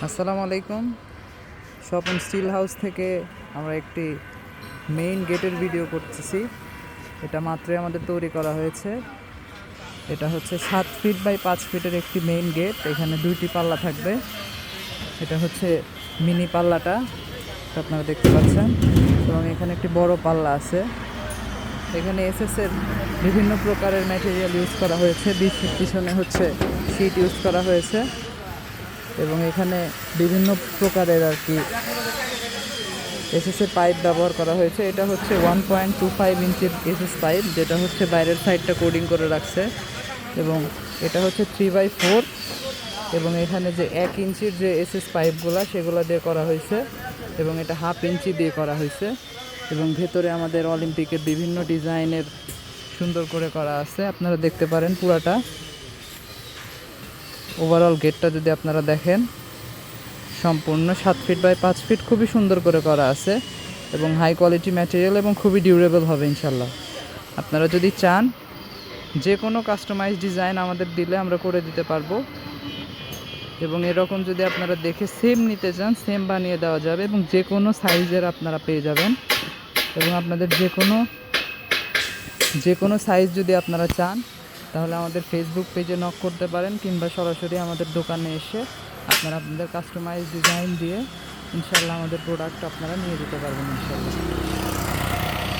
আসসালামু আলাইকুম। Swapan still house থেকে আমরা একটি মেইন গেটের ভিডিও করতেছি। এটা মাত্রই আমাদের তৈরি করা হয়েছে। এটা হচ্ছে 7 ফিট বাই 5 ফিটের একটি মেইন গেট। এখানে 2টি পাল্লা থাকবে। এটা হচ্ছে মিনি পাল্লাটা, আপনারা দেখতে পাচ্ছেন, এবং এখানে একটি বড় পাল্লা আছে। এখানে এসএসের বিভিন্ন প্রকারের ম্যাটেরিয়াল ইউজ করা হয়েছে। পিছনে হচ্ছে শীট ইউজ করা হয়েছে, এবং এখানে বিভিন্ন প্রকারের এসএসের পাইপ ব্যবহার করা হয়েছে। এটা হচ্ছে 1.25 ইঞ্চির এসএস পাইপ, যেটা হচ্ছে বাইরের সাইডটা কোডিং করে রাখছে, এবং এটা হচ্ছে 3/4, এবং এখানে যে 1 ইঞ্চির যে এসএস পাইপগুলো সেগুলো দিয়ে করা হয়েছে, এবং এটা 1/2 ইঞ্চি দিয়ে করা হয়েছে। এবং ভেতরে আমাদের অলিম্পিকের বিভিন্ন ডিজাইনের সুন্দর করে করা আছে, আপনারা দেখতে পারেন পুরাটা। ওভারঅল গেটটা যদি আপনারা দেখেন, সম্পূর্ণ 7 ফিট বাই 5 ফিট খুবই সুন্দর করে করা আছে, এবং হাই কোয়ালিটি ম্যাটেরিয়াল এবং খুবই ডিউরেবল হবে ইনশাল্লাহ। আপনারা যদি চান যে কোনো কাস্টমাইজ ডিজাইন আমাদের দিলে আমরা করে দিতে পারবো, এবং এরকম যদি আপনারা দেখে সেম নিতে চান সেম বানিয়ে দেওয়া যাবে, এবং যে কোনো সাইজের আপনারা পেয়ে যাবেন। এবং আপনাদের যে কোনো সাইজ যদি আপনারা চান তাহলে আমাদের ফেসবুক পেজে নক করতে পারেন, কিংবা সরাসরি আমাদের দোকানে এসে আপনারা আপনাদের কাস্টমাইজ ডিজাইন দিয়ে ইনশাল্লাহ আমাদের প্রোডাক্ট আপনারা নিয়ে যেতে পারবেন ইনশাল্লাহ।